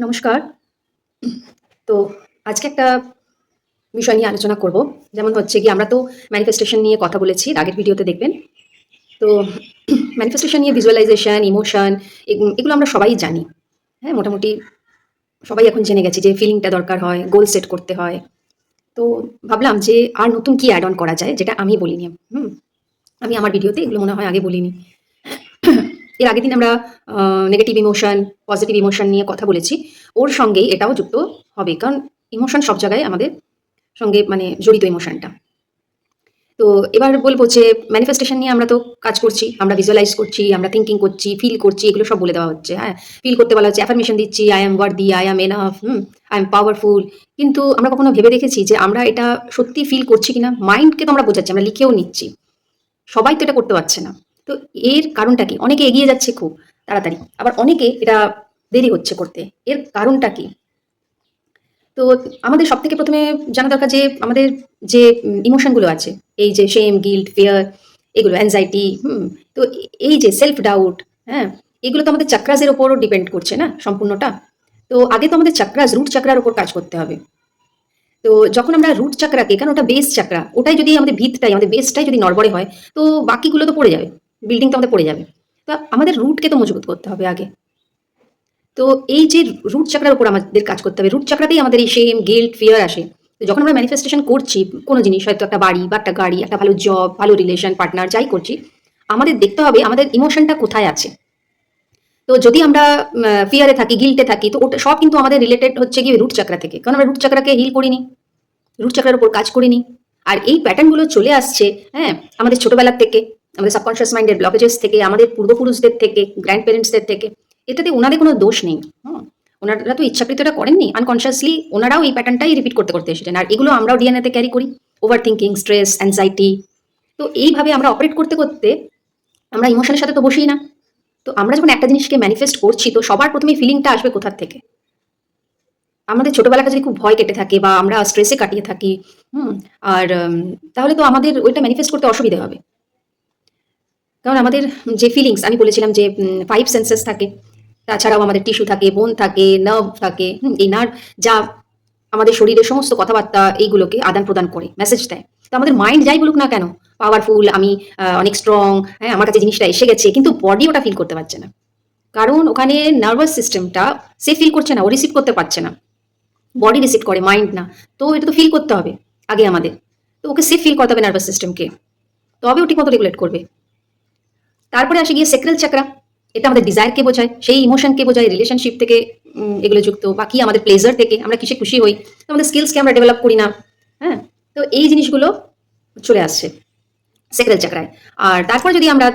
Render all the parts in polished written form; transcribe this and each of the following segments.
নমস্কার। তো আজকে একটা বিষয় নিয়ে আলোচনা করব। যেমন হচ্ছে গিয়ে আমরা তো ম্যানিফেস্টেশন নিয়ে কথা বলেছি, আগের ভিডিওতে দেখবেন। তো ম্যানিফেস্টেশন নিয়ে ভিজুয়ালাইজেশন, ইমোশন এগুলো আমরা সবাই জানি। হ্যাঁ, মোটামুটি সবাই এখন জেনে গেছি যে ফিলিংটা দরকার হয়, গোল সেট করতে হয়। তো ভাবলাম যে আর নতুন কি অ্যাড অন করা যায় যেটা আমি বলিনি। আমি আমার ভিডিওতে এগুলো মনে হয় আগে বলিনি। এর আগের দিন আমরা নেগেটিভ ইমোশন, পজিটিভ ইমোশন নিয়ে কথা বলেছি। ওর সঙ্গেই এটাও যুক্ত হবে। কারণ ইমোশন সব জায়গায় আমাদের সঙ্গে মানে জড়িত ইমোশনটা। তো এবার বলব যে ম্যানিফেস্টেশন নিয়ে আমরা তো কাজ করছি, আমরা ভিজুয়ালাইজ করছি, আমরা থিংকিং করছি, ফিল করছি, এগুলো সব বলে দেওয়া হচ্ছে। হ্যাঁ, ফিল করতে বলা হচ্ছে, অ্যাফার্মেশন দিচ্ছি, I am worthy, I am enough, I am powerful. কিন্তু আমরা কখনো ভেবে দেখেছি যে আমরা এটা সত্যি ফিল করছি কিনা? মাইন্ডকে তো আমরা বোঝাচ্ছি, আমরা লিখেও নিচ্ছি, সবাই তো এটা করতে পারছে না। তো এর কারণটা কি? অনেকে এগিয়ে যাচ্ছে খুব তাড়াতাড়ি, আবার অনেকে এটা দেরি হচ্ছে করতে। এর কারণটা কি? তো আমাদের সবথেকে ১ম এ জানা দরকার যে আমাদের যে ইমোশন গুলো আছে, এই যে শেম, গিল্ট, ফিয়ার, এগুলো অ্যাংজাইটি, তো এই যে সেলফ ডাউট, হ্যাঁ? এগুলো তো আমাদের চাক্রাস এর উপরও ডিপেন্ড করছে না সম্পূর্ণটা? তো আগে তো আমাদের চাক্রাস, রুট চাক্রার উপর কাজ করতে হবে। তো যখন আমরা রুট চাক্রাকে, কারণ ওটা বেস চাক্রা, ওটাই যদি আমাদের ভিতটাই, আমাদের বেসটাই যদি নড়বড়ে হয়, তো বাকিগুলো তো পড়ে যাবে। বিল্ডিং তো আমাদের পড়ে যাবে। তো আমাদের রুটকে তো মজবুত করতে হবে আগে। তো এই যে রুট চাকরার উপর আমাদের কাজ করতে হবে। রুট চাকরাতেই আমাদের এই শেম, গিল্ট, ফিয়ার আসে। তো যখন আমরা ম্যানিফেস্টেশন করছি কোনো জিনিস, হয়তো একটা বাড়ি বা একটা গাড়ি, একটা ভালো জব, ভালো রিলেশন, পার্টনার যাই করছি, আমাদের দেখতে হবে আমাদের ইমোশনটা কোথায় আছে। তো যদি আমরা ফিয়ারে থাকি, গিল্টে থাকি, তো ওটা সব কিন্তু আমাদের রিলেটেড হচ্ছে গিয়ে রুট চাকরা থেকে। কারণ আমরা রুট চাকরাকে হিল করিনি, রুট চাকরার উপর কাজ করিনি। আর এই প্যাটার্নগুলো চলে আসছে, হ্যাঁ, আমাদের ছোটবেলার থেকে, আমাদের সাবকনশিয়াস মাইন্ডের ব্লকেজেস থেকে, আমাদের পূর্বপুরুষদের থেকে, গ্র্যান্ড প্যারেন্টসদের থেকে। এটাতে ওনাদের কোনো দোষ নেই। হুম, ওনারা তো ইচ্ছাকৃত এটা করেননি, আনকনসিয়াসলি ওনারাও এই প্যাটার্নটাই রিপিট করতে করতে এসেছেন। আর এগুলো আমরাও ডিএনএতে ক্যারি করি। Over thinking, stress, anxiety. তো এইভাবে আমরা অপারেট করতে করতে আমরা ইমোশনের সাথে তো বসি না। তো আমরা যখন একটা জিনিসকে ম্যানিফেস্ট করছি, তো সবার প্রথমে ফিলিংটা আসবে কোথার থেকে? আমাদের ছোটবেলাটা যদি খুব ভয় কেটে থাকে বা আমরা স্ট্রেসে কাটিয়ে থাকি, হুম? আর তাহলে তো আমাদের ওইটা ম্যানিফেস্ট করতে অসুবিধা হবে। কারণ আমাদের যে ফিলিংস আমি বলেছিলাম যে 5 সেন্সেস থাকে। তাছাড়াও আমাদের টিস্যু থাকে, বোন থাকে, নার্ভ থাকে। এই নার্ভ যা আমাদের শরীরের সমস্ত কথাবার্তা এইগুলোকে আদান-প্রদান করে, মেসেজ দেয়। তো আমাদের মাইন্ড যাই বলুক না কেন, পাওয়ারফুল, আমি অনেক স্ট্রং, হ্যাঁ, আমার কাছে জিনিসটা এসে গেছে। কিন্তু বডি ওটা ফিল করতে পারছে না। কারণ ওখানে নার্ভাস সিস্টেমটা সে ফিল করছে না, ও রিসিভ করতে পারছে না। বডি রিসিভ করে, মাইন্ড না। তো এটা তো ফিল করতে হবে আগে আমাদের। তো ওকে সেফ ফিল করতে হবে নার্ভাস সিস্টেমকে। তবে ও ঠিকমতো রেগুলেট করবে। তারপরে আসে গিয়ে সেক্রাল চাকরা। এটা আমাদের ডিজায়ারকে বোঝায়, সেই ইমোশনকে বোঝায়, রিলেশনশিপ থেকে এগুলো যুক্ত। বাকি আমাদের প্লেজার থেকে, আমরা কিসে খুশি হই, তো আমাদের স্কিলসকে আমরা ডেভেলপ করি না। হ্যাঁ? তো এই জিনিসগুলো চলে আসছে সেক্রাল চাকরায়। আর তারপর যদি আমরা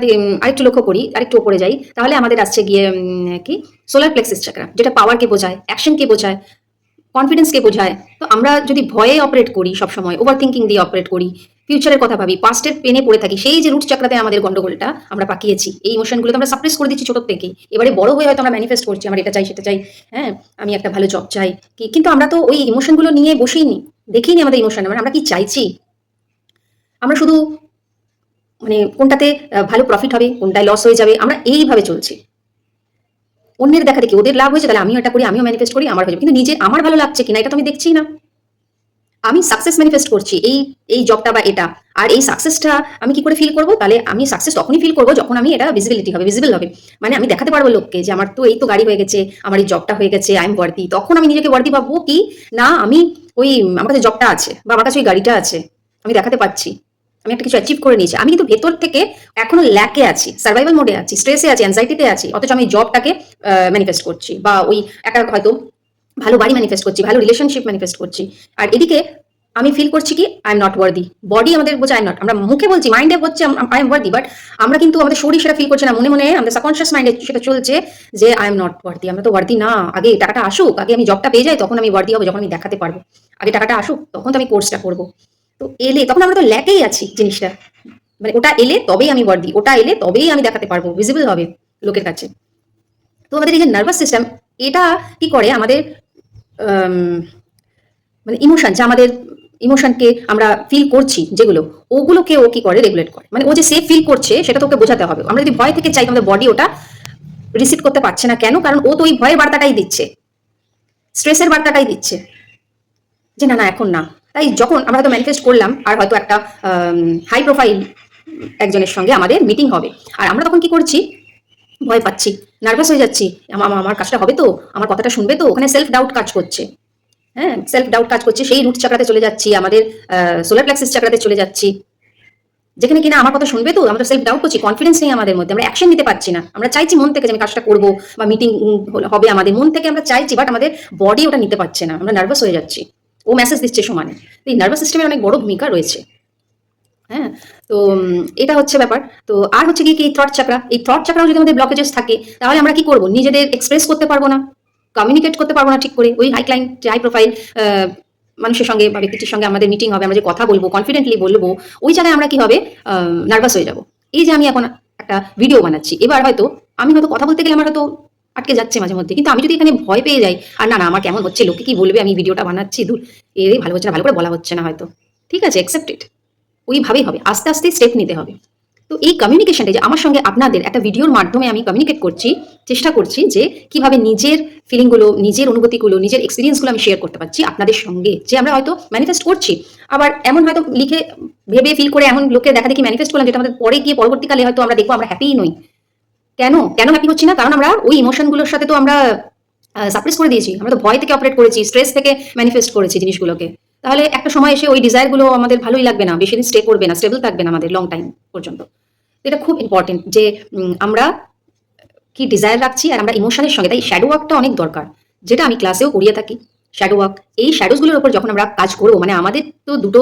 আরেকটু লক্ষ্য করি, আরেকটু উপরে যাই, তাহলে আমাদের আসছে গিয়ে কি সোলার প্লেক্সিস চাকরা, যেটা পাওয়ারকে বোঝায়, অ্যাকশনকে বোঝায়, কনফিডেন্সকে বোঝায়। তো আমরা যদি ভয়ে অপারেট করি সবসময়, ওভার থিঙ্কিং দিয়ে অপারেট করি, ফিউচারের কথা ভাবি, পাস্টের পেনে পড়ে থাকি, সেই যে রুট চাকরাতে আমাদের গন্ডগোলটা আমরা পাকিয়েছি, এই ইমোশনগুলো আমরা সাপ্রেস করে দিচ্ছি ছোট থেকেই। এবারে বড় হয়ে হয়তো আমরা ম্যানিফেস্ট করছি, আমার এটা চাই, সেটা চাই, হ্যাঁ, আমি একটা ভালো জব চাই, কিন্তু আমরা তো ওই ইমোশনগুলো নিয়ে বসিনি, দেখিনি আমাদের ইমোশন, মানে আমরা কি চাইছি। আমরা শুধু মানে কোনটাতে ভালো প্রফিট হবে, কোনটায় লস হয়ে যাবে, আমরা এইভাবে চলছি। অন্যের দেখা দেখি ওদের লাভ হয়েছে, তাহলে আমিও এটা করি, আমিও ম্যানিফেস্ট করি, আমার হয়ে যাবে। কিন্তু নিজে আমার ভালো লাগছে কিনা এটা তো আমি দেখছি না। আমি সাকসেস ম্যানিফেস্ট করছি, এই জবটা বা এটা। আর এই সাকসেসটা আমি কি করে ফিল করব? তাহলে আমি সাকসেস তখনই ফিল করব যখন আমি এটা ভিজিবিলিটি হবে, ভিজিবল হবে। মানে আমি দেখাতে পারবো লোককে যে আমার তো এই তো গাড়ি হয়ে গেছে, আমার এই জবটা হয়ে গেছে, আই এম ওয়ার্দি। তখন আমি নিজেকে ওয়ার্দি ভাববো কি না, আমি ওই আমার কাছে জবটা আছে বা আমার কাছে ওই গাড়িটা আছে, আমি দেখাতে পাচ্ছি আমি একটা কিছু অ্যাচিভ করে নিয়েছি। আমি কিন্তু ভেতর থেকে এখনো ল্যাকে আছি, সার্ভাইভাল মোডে আছি, স্ট্রেসে আছি, অ্যাংজাইটিতে আছি, অথচ আমি জবটাকে ম্যানিফেস্ট করছি, বা ওই একা হয়তো ভালো বাড়ি ম্যানিফেস্ট করছি, ভালো রিলেশনশিপ ম্যানিফেস্ট করছি। আর এদিকে আমি ফিল করছি কি I am not worthy. Body আমাদের বলছে আই এম নট, আমরা মুখে বলছি, মাইন্ডে হচ্ছে আই এম ওয়ার্দি, বাট আমরা কিন্তু আমাদের শরীর সেটা ফিল করছে না। মনে মনে আমাদের সাবকনশিয়াস মাইন্ডে সেটা চলছে যে আই এম নট ওয়ার্দি, আমরা তো ওয়ার্দি না। আগে টাকাটা আসুক, আগে আমি জবটা পেয়ে যাই, তখন আমি ওয়ার্দি হবো, যখন আমি দেখাতে পারবো। আগে টাকাটা আসুক, তখন তো আমি কোর্সটা করবো। তো এলে তখন আমরা তো ল্যাকেই আছি জিনিসটা, মানে ওটা এলে তবেই আমি ওয়ার্দি, ওটা এলে তবেই আমি দেখাতে পারবো, ভিজিবল হবে লোকের কাছে। তো আমাদের এই যে নার্ভাস সিস্টেম, এটা কি করে আমাদের মানে ইমোশন, যে আমাদের ইমোশনকে আমরা ফিল করছি যেগুলো, ওগুলোকে ও কি করে রেগুলেট করে। মানে ও যে সেফ ফিল করছে সেটা তোকে বোঝাতে হবে। আমরা যদি ভয় থেকে চাই, আমাদের বডি ওটা রিসিভ করতে পারছে না কেন? কারণ ও তো ওই ভয়ের বার্তাটাই দিচ্ছে। স্ট্রেসের বার্তাটাই দিচ্ছে যে না না এখন না। তাই যখন আমরা হয়তো ম্যানিফেস্ট করলাম আর হয়তো একটা হাই প্রোফাইল একজনের সঙ্গে আমাদের মিটিং হবে, আর আমরা তখন কি করছি, ভয় পাচ্ছি, নার্ভাস হয়ে যাচ্ছি, আমার কাজটা হবে তো, আমার কথাটা শুনবে তো, ওখানে সেলফ ডাউট কাজ করছে। হ্যাঁ, সেলফ ডাউট কাজ করছে, সেই রুট চাকরাতে চলে যাচ্ছি, আমাদের সোলার প্লেক্সিস চাকরাতে চলে যাচ্ছি, যেখানে কিনা আমার কথা শুনবে তো, আমরা সেলফ ডাউট করছি, কনফিডেন্স নেই আমাদের মধ্যে, আমরা অ্যাকশন নিতে পারছি না। আমরা চাইছি মন থেকে যে আমি কাজটা করবো বা মিটিং হবে আমাদের, মন থেকে আমরা চাইছি, বাট আমাদের বডি ওটা নিতে পারছে না, আমরা নার্ভাস হয়ে যাচ্ছি, ও মেসেজ দিচ্ছে সমানে। এই নার্ভাস সিস্টেমের অনেক বড় ভূমিকা রয়েছে। হ্যাঁ, তো এটা হচ্ছে ব্যাপার। তো আর হচ্ছে কি থ্রট চাকরা, এই থ্রট চাকরাও যদি আমাদের ব্লকেজেস থাকে, তাহলে আমরা কি করব, নিজেদের এক্সপ্রেস করতে পারবো না, কমিউনিকেট করতে পারবো না ঠিক করে। ওই হাই ক্লাইন্ট, হাই প্রোফাইল মানুষের সঙ্গে বা ব্যক্তিটির সঙ্গে আমাদের মিটিং হবে, আমরা যে কথা বলবো, কনফিডেন্টলি বলবো, ওই জায়গায় আমরা কি হবে, নার্ভাস হয়ে যাব। এই যে আমি এখন একটা ভিডিও বানাচ্ছি, এবার হয়তো আমি হয়তো কথা বলতে গেলে আমার হয়তো আটকে যাচ্ছে মাঝে মধ্যে, কিন্তু আমি যদি এখানে ভয় পেয়ে যাই, আর না না আমার কেমন হচ্ছে, লোকে কি বলবে, আমি ভিডিওটা বানাচ্ছি, দূর, এই ভালো হচ্ছে না, ভালো করে বলা হচ্ছে না হয়তো, ঠিক আছে, অ্যাকসেপ্টেড, ওইভাবেই হবে, আস্তে আস্তে স্টেপ নিতে হবে। তো এই কমিউনিকেশনটা, যে আমার সঙ্গে আপনাদের একটা ভিডিওর মাধ্যমে আমি কমিউনিকেট করছি, চেষ্টা করছি যে কিভাবে নিজের ফিলিংগুলো, নিজের অনুভূতিগুলো, নিজের এক্সপিরিয়েন্সগুলো আমি শেয়ার করতে পারছি আপনাদের সঙ্গে, যে আমরা হয়তো ম্যানিফেস্ট করছি, আবার এমন হয়তো লিখে ভেবে ফিল করে এমন লোকের দেখা দেখি ম্যানিফেস্ট করলাম, যেটা আমাদের পরে গিয়ে পরবর্তীকালে হয়তো আমরা দেখবো আমরা হ্যাপিই নই। কেন কেন হ্যাপি হচ্ছি না? কারণ আমরা ওই ইমোশনগুলোর সাথে তো আমরা সাপ্রেস করে দিয়েছি, আমরা তো ভয় থেকে অপারেট করেছি, স্ট্রেস থেকে ম্যানিফেস্ট করেছি জিনিসগুলোকে। তাহলে একটা সময় এসে ওই ডিজায়ারগুলো আমাদের ভালোই লাগবে না, বেশি দিন স্টে করবে না, স্টেবল থাকবে না আমাদের লং টাইম পর্যন্ত। এটা খুব ইম্পর্টেন্ট যে আমরা কি ডিজায়ার রাখছি আর আমরা ইমোশনের সঙ্গে, তাই শ্যাডো ওয়ার্কটা অনেক দরকার, যেটা আমি ক্লাসেও করিয়ে থাকি। শ্যাডো ওয়ার্ক, এই শ্যাডোজগুলোর উপর যখন আমরা কাজ করবো, মানে আমাদের তো দুটো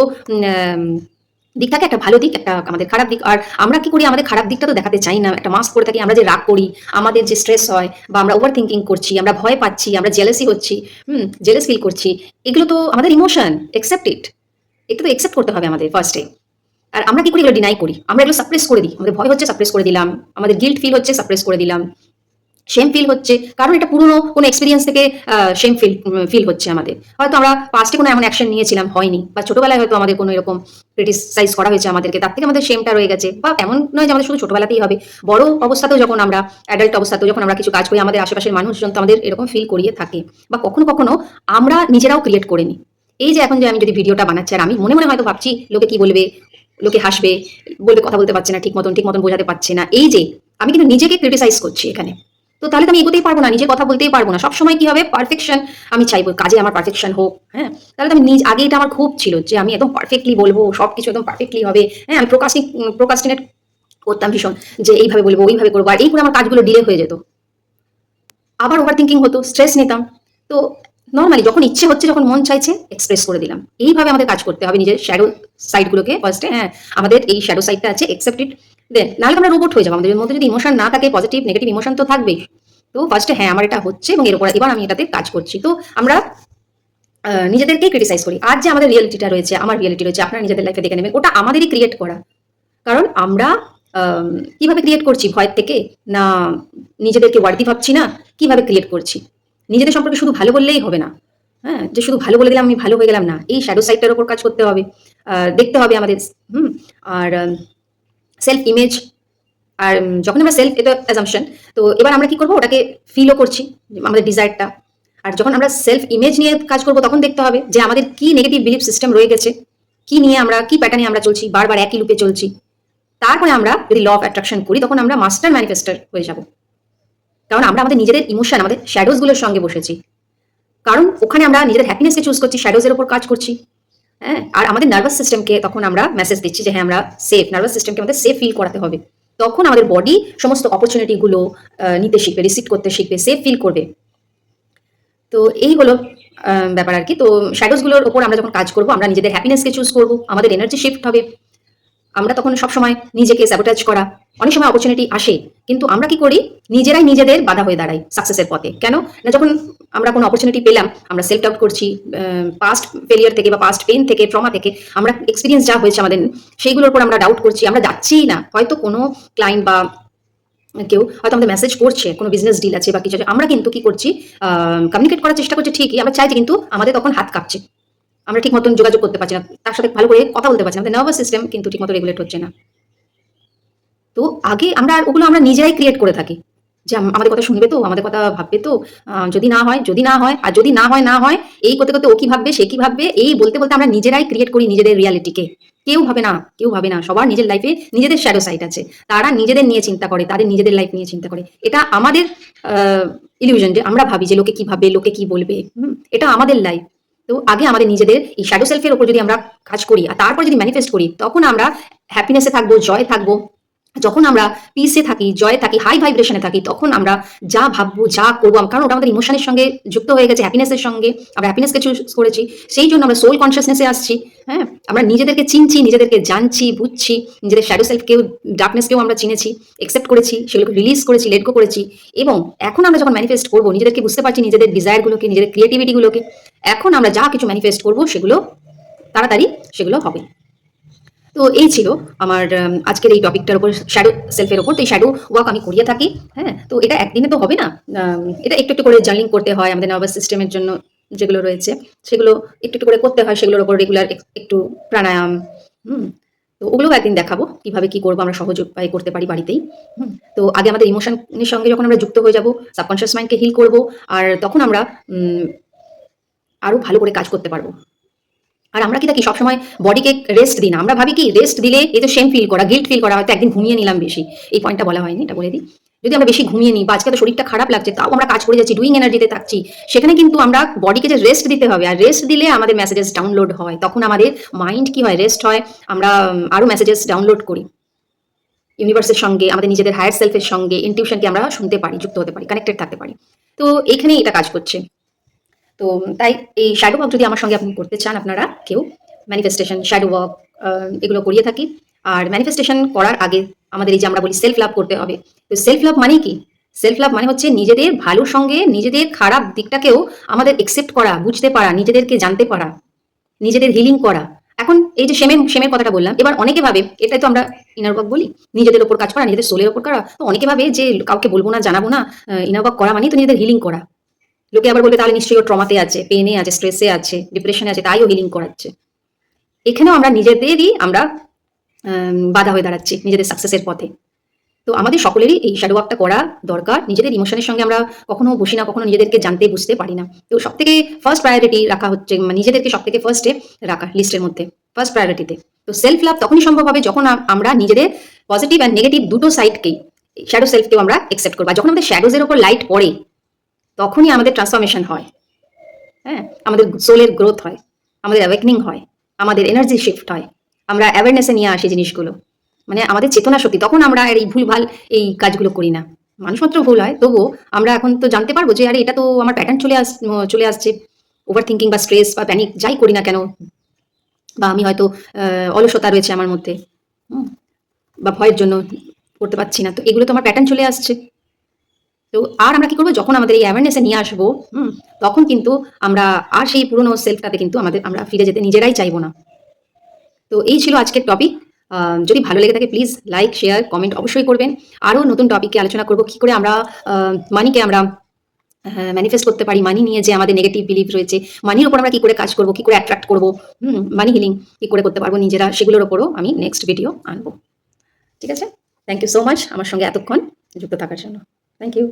দিক থাকে, একটা ভালো দিক, একটা আমাদের খারাপ দিক। আর আমরা কি করি, আমাদের খারাপ দিকটা তো দেখাতে চাই না, একটা মাস্ক করে থাকি, আমরা যে রাগ করি, আমাদের যে স্ট্রেস হয়, বা আমরা ওভার থিঙ্কিং করছি, আমরা ভয় পাচ্ছি, আমরা জেলাসি হচ্ছি, জেলাস ফিল করছি, এগুলো তো আমাদের ইমোশন, অ্যাকসেপ্ট ইট, এটা তো অ্যাকসেপ্ট করতে হবে আমাদের ফার্স্টে। আর আমরা কি করি, এগুলো ডিনাই করি, আমরা এগুলো সাপ্রেস করে দিই, আমাদের ভয় হচ্ছে সাপ্রেস করে দিলাম, আমাদের গিল্ট ফিল হচ্ছে সাপ্রেস করে দিলাম, শেম ফিল হচ্ছে, কারণ এটা পুরনো কোনো এক্সপিরিয়েন্স থেকে শেম ফিল হচ্ছে আমাদের। হয়তো আমরা পাস্টে কোনো এমন অ্যাকশন নিয়েছিলাম, হয়নি, বা ছোটবেলায় হয়তো আমাদের কোনো এরকম ক্রিটিসাইজ করা হয়েছে আমাদেরকে, তার থেকে আমাদের শেমটা রয়ে গেছে। বা এমন নয় যে আমাদের শুধু ছোটবেলাতেই হবে, বড় অবস্থাতেও যখন আমরা, অ্যাডাল্ট অবস্থাতেও যখন আমরা কিছু কাজ করি, আমাদের আশেপাশের মানুষজন তো আমাদের এরকম ফিল করিয়ে থাকে, বা কখনো কখনো আমরা নিজেরাও ক্রিয়েট করে নিই। এই যে এখন যে আমি যদি ভিডিওটা বানাচ্ছি, আর আমি মনে মনে হয়তো ভাবছি লোকে কি বলবে, লোকে হাসবে, বলবে কথা বলতে পারছে না ঠিক মতন বোঝাতে পারছে না, এই যে আমি কিন্তু নিজেকে ক্রিটিসাইজ করছি এখানে। তো তাহলে তো আমি এগোতেই পারবো না, নিজে কথা বলতেই পারবো না, সবসময় কি হবে, পারফেকশন আমি চাইবো, কাজে আমার পারফেকশন হোক। হ্যাঁ, তাহলে তো আমি আগে এটা আমার খুব ছিল যে আমি একদম পারফেক্টলি বলবো, সবকিছু একদম পারফেক্টলি হবে। হ্যাঁ, আমি প্রোকাস্টিনেট করতাম ভীষণ, যে এইভাবে বলবো, ওইভাবে করবো, আর এই করে আমার কাজগুলো ডিলে হয়ে যেত, আবার ওভার থিঙ্কিং হতো, স্ট্রেস নিতাম। তো নর্মালি যখন ইচ্ছে হচ্ছে, যখন মন চাইছে, এক্সপ্রেস করে দিলাম। এইভাবে আমাদের কাজ করতে হবে নিজের শ্যাডো সাইডগুলোকে ফার্স্টে। হ্যাঁ, আমাদের এই শ্যাডো সাইডটা আছে, অ্যাকসেপ্ট ইট, দেন নাহলে আমরা রোবট হয়ে যাবো। আমাদের মধ্যে যদি ইমোশন না থাকে, পজিটিভ নেগেটিভ ইমোশন তো থাকবেই। তো ফার্স্টে হ্যাঁ আমার এটা হচ্ছে, এবং এর উপর এবার আমি এটাতে কাজ করছি। তো আমরা নিজেদেরকেই ক্রিটিসাইজ করি। আর যে আমাদের রিয়েলিটিটা রয়েছে, আমার রিয়েলিটি রয়েছে, আপনারা নিজেদের লাইফে দেখে নেবেন, ওটা আমাদেরই ক্রিয়েট করা। কারণ আমরা কিভাবে ক্রিয়েট করছি, ভয়ের থেকে না, নিজেদেরকে ওয়ার্দি ভাবছি না, কিভাবে ক্রিয়েট করছি। নিজেদের সম্পর্কে শুধু ভালো বললেই হবে না। হ্যাঁ, যে শুধু ভালো বলে দিলাম, আমি ভালো হয়ে গেলাম না, এই শ্যাডো সাইডটার উপর কাজ করতে হবে, দেখতে হবে আমাদের। আর সেলফ ইমেজ, আর যখন আমরা সেলফ, এটা অ্যাজাম্পশন, তো এবার আমরা কি করবো, ওটাকে ফিলও করছি, আমাদের ডিজায়ারটা। আর যখন আমরা সেলফ ইমেজ নিয়ে কাজ করবো, তখন দেখতে হবে যে আমাদের কি নেগেটিভ বিলিফ সিস্টেম রয়ে গেছে, কি নিয়ে আমরা, কি প্যাটার্নে আমরা চলছি, বারবার একই লুপে চলছি। তারপরে আমরা যদি ল অফ অ্যাট্রাকশন করি, তখন আমরা মাস্টার ম্যানিফেস্টার হয়ে যাব। কারণ আমরা আমাদের নিজেদের ইমোশন, আমাদের শ্যাডোজগুলোর সঙ্গে বসেছি, কারণ ওখানে আমরা নিজেদের হ্যাপিনেসকে চুজ করছি, শ্যাডোজের উপর কাজ করছি। হ্যাঁ, আর আমাদের নার্ভাস সিস্টেমকে তখন আমরা মেসেজ দিচ্ছি যে হ্যাঁ আমরা সেফ, নার্ভাস সিস্টেমকে আমাদের সেফ ফিল করাতে হবে। তখন আমাদের বডি সমস্ত অপরচুনিটিগুলো নিতে শিখবে, রিসিভ করতে শিখবে, সেফ ফিল করবে। তো এই হলো ব্যাপার আর কি। তো শ্যাডোজগুলোর ওপর আমরা যখন কাজ করবো, আমরা নিজেদের হ্যাপিনেসকে চুজ করবো, আমাদের এনার্জি শিফট হবে। আমরা তখন সবসময় নিজেকে স্যাবোটাজ করা, অনেক সময় অপরচুনিটি আসে, কিন্তু আমরা কি করি, নিজেরাই নিজেদের বাধা হয়ে দাঁড়াই সাকসেসের পথে। কেন না, যখন আমরা কোনো অপরচুনিটি পেলাম, আমরা সেলফ ডাউট করছি, পাস্ট ফেলিয়ার থেকে বা পাস্ট পেন থেকে, ট্রমা থেকে, আমরা এক্সপিরিয়েন্স যা হয়েছে আমাদের, সেইগুলোর উপর আমরা ডাউট করছি, আমরা যাচ্ছিই না। হয়তো কোনো ক্লায়েন্ট বা কেউ হয়তো আমাদের মেসেজ করছে, কোনো বিজনেস ডিল আছে বা কিছু আছে, আমরা কিন্তু কি করছি, কমিউনিকেট করার চেষ্টা করছি ঠিকই, আমরা চাইছি, কিন্তু আমাদের তখন হাত কাঁপছে, আমরা ঠিক মতন যোগাযোগ করতে পারছি না, তার সাথে ভালো করে কথা বলতে পারছি না, আমাদের নার্ভাস সিস্টেম কিন্তু ঠিক মতো রেগুলেট হচ্ছে না। তো আগে আমরা ওগুলো আমরা নিজেরাই ক্রিয়েট করে থাকি। যে আমাদের কথা শুনবে তো, আমাদের কথা ভাববে তো, যদি না হয়, যদি না হয়, আর যদি না হয়, না হয়, এই করতে, করতে ও কি ভাববে, সে কি ভাববে, এই বলতে, বলতে আমরা নিজেরাই ক্রিয়েট করি নিজেদের রিয়ালিটিকে। কেউ ভাবে না, কেউ ভাবে না। সবার নিজের লাইফে নিজেদের শ্যাডো সাইড আছে। তারা নিজেদের নিয়ে চিন্তা করে, তাদের নিজেদের লাইফ নিয়ে চিন্তা করে। এটা আমাদের ইলিউশন যে আমরা ভাবি যে লোকে কি ভাববে, লোকে কি বলবে। এটা আমাদের লাইফ। তো আগে আমাদের নিজেদের এই শ্যাডো সেলফের উপর যদি আমরা কাজ করি আর তারপর যদি ম্যানিফেস্ট করি, তখন আমরা হ্যাপিনেসে থাকবো, জয় থাকবো। যখন আমরা পিসে থাকি, জয়ে থাকি, হাই ভাইব্রেশনে থাকি, তখন আমরা যা ভাববো, যা করবো, কারণ ওটা আমাদের ইমোশনের সঙ্গে যুক্ত হয়ে গেছে, হ্যাপিনেসের সঙ্গে। আমরা হ্যাপিনেসকে চুজ করেছি, সেই জন্য আমরা সোল কনসিয়াসনেসে আসছি। হ্যাঁ, আমরা নিজেদেরকে চিনছি, নিজেদেরকে জানছি, বুঝছি, নিজেদের শ্যাডো সেলফকেও, ডার্কনেসকেও আমরা চিনেছি, একসেপ্ট করেছি, সেগুলোকে রিলিজ করেছি, লেট গো করেছি। এবং এখন আমরা যখন ম্যানিফেস্ট করবো, নিজেদেরকে বুঝতে পারছি, নিজেদের ডিজায়ারগুলোকে, নিজেদের ক্রিয়েটিভিটিগুলোকে, এখন আমরা যা কিছু ম্যানিফেস্ট করবো সেগুলো তাড়াতাড়ি সেগুলো হবে। তো এই ছিল আমার আজকের এই টপিকটার উপর, শ্যাডো সেলফের উপর। তো এই শ্যাডো ওয়ার্ক আমি করিয়ে থাকি। হ্যাঁ, তো এটা একদিনে তো হবে না। এটা একটু একটু করে জার্নিং করতে হয় আমাদের নার্ভাস সিস্টেমের জন্য, যেগুলো রয়েছে সেগুলো একটু একটু করে করতে হয়, সেগুলোর উপর রেগুলার একটু প্রাণায়াম। হুম, তো ওগুলোও একদিন দেখাবো কিভাবে কি করবো আমরা সহজ উপায়ে করতে পারি বাড়িতেই। তো আগে আমাদের ইমোশনের সঙ্গে যখন আমরা যুক্ত হয়ে যাব, সাবকনশিয়াস মাইন্ডকে হিল করবো, আর তখন আমরা আরো ভালো করে কাজ করতে পারবো। আর আমরা কি থাকি সবসময় বডিকে রেস্ট দিই না। আমরা ভাবি কি রেস্ট দিলে এই তো শেম ফিল করা, গিল্ট ফিল করা, হয়তো একদিন ঘুমিয়ে নিলাম বেশি। এই পয়েন্টটা বলা হয়নি, এটা বলে দিই। যদি আমরা বেশি ঘুমিয়ে নিই বা আজকে তো শরীরটা খারাপ লাগছে, তাও আমরা কাজ করে যাচ্ছি, ডুইং এনার্জিতে থাকছি, সেখানে কিন্তু আমরা বডিকে যে রেস্ট দিতে হবে, আর রেস্ট দিলে আমাদের মেসেজেস ডাউনলোড হয়, তখন আমাদের মাইন্ড কি হয়, রেস্ট হয়, আমরা আরো মেসেজেস ডাউনলোড করি ইউনিভার্সের সঙ্গে, আমাদের নিজেদের হায়ার সেলফের সঙ্গে, ইনটিউশনকে আমরা শুনতে পারি, যুক্ত হতে পারি, কানেক্টেড থাকতে পারি। তো এইখানেই এটা কাজ করছে। তো তাই এই শ্যাডো ওয়ার্ক যদি আমার সঙ্গে আপনি করতে চান, আপনারা কেউ ম্যানিফেস্টেশন, শ্যাডো ওয়ার্ক এগুলো করিয়ে থাকি। আর ম্যানিফেস্টেশন করার আগে আমাদের এই যে আমরা বলি সেলফ লাভ করতে হবে। তো সেলফ লাভ মানে কি? সেলফ লাভ মানে হচ্ছে নিজেদের ভালোর সঙ্গে নিজেদের খারাপ দিকটাকেও আমাদের একসেপ্ট করা, বুঝতে পারা, নিজেদেরকে জানতে পারা, নিজেদের হিলিং করা। এখন এই যে সেমের সেমের কথাটা বললাম, এবার অনেকে ভাবে, এটাই তো আমরা ইনার ওয়ার্ক বলি, নিজেদের ওপর কাজ করা, নিজেদের সোলের ওপর করা। তো অনেকে ভাবে যে কাউকে বলবো না, জানাবো না, ইনার ওয়ার্ক করা মানেই তো নিজেদের হিলিং করা। লোকে আবার বলবে তাহলে নিশ্চয়ই ও ট্রমাতে আছে, পেনে আছে, স্ট্রেসে আছে, ডিপ্রেশনে আছে, তাই ও হিলিং করাচ্ছে। এখানেও আমরা নিজেদেরই আমরা বাধা হয়ে দাঁড়াচ্ছি নিজেদের সাকসেসের পথে। তো আমাদের সকলেরই এই শ্যাডো ওয়ার্কটা করা দরকার। নিজেদের ইমোশনের সঙ্গে আমরা কখনো বসি না, কখনো নিজেদেরকে জানতে বুঝতে পারি না। তো সব থেকে ফার্স্ট প্রায়োরিটি রাখা হচ্ছে নিজেদেরকে সব থেকে ফার্স্টে রাখা, লিস্টের মধ্যে ফার্স্ট প্রায়োরিটিতে। তো সেলফ লাভ তখনই সম্ভব হবে যখন আমরা নিজেদের পজিটিভ অ্যান্ড নেগেটিভ দুটো সাইডকেই, শ্যাডো সেলফকেও আমরা একসেপ্ট করবো। যখন আমাদের শ্যাডোজের উপর লাইট পড়ে, তখনই আমাদের ট্রান্সফরমেশন হয়। হ্যাঁ, আমাদের সোলের গ্রোথ হয়, আমাদের অ্যাওয়েকনিং হয়, আমাদের এনার্জি শিফট হয়, আমরা অ্যাওয়ারনেসে নিয়ে আসি জিনিসগুলো, মানে আমাদের চেতনা শক্তি। তখন আমরা আর এই ভুলভাল এই কাজগুলো করি না। মানুষ মাত্র ভুল হয়, তবুও আমরা এখন তো জানতে পারবো যে আরে এটা তো আমার প্যাটার্ন চলে আসছে। ওভার থিঙ্কিং বা স্ট্রেস বা প্যানিক যাই করি না কেন, বা আমি হয়তো অলসতা রয়েছে আমার মধ্যে, বা ভয়ের জন্য করতে পারছি না, তো এগুলো তো আমার প্যাটার্ন চলে আসছে। তো আর আমরা কি করবো, যখন আমাদের এই অ্যাওয়ারনেসে নিয়ে আসবো, তখন কিন্তু আমরা আর সেই পুরনো সেলফটাতে কিন্তু আমরা ফিরে যেতে নিজেরাই চাইবো না। তো এই ছিল আজকের টপিক। যদি ভালো লেগে থাকে প্লিজ লাইক, শেয়ার, কমেন্ট অবশ্যই করবেন। আরও নতুন টপিকে আলোচনা করবো, কি করে আমরা মানিকে আমরা ম্যানিফেস্ট করতে পারি, মানি নিয়ে যে আমাদের নেগেটিভ বিলিফ রয়েছে, মানির উপর আমরা কি করে কাজ করবো, কি করে অ্যাট্রাক্ট করবো, মানি হিলিং কি করে করতে পারবো নিজেরা, সেগুলোর উপরও আমি নেক্সট ভিডিও আনবো। ঠিক আছে, থ্যাংক ইউ সো মাচ আমার সঙ্গে এতক্ষণ যুক্ত থাকার জন্য। Thank you.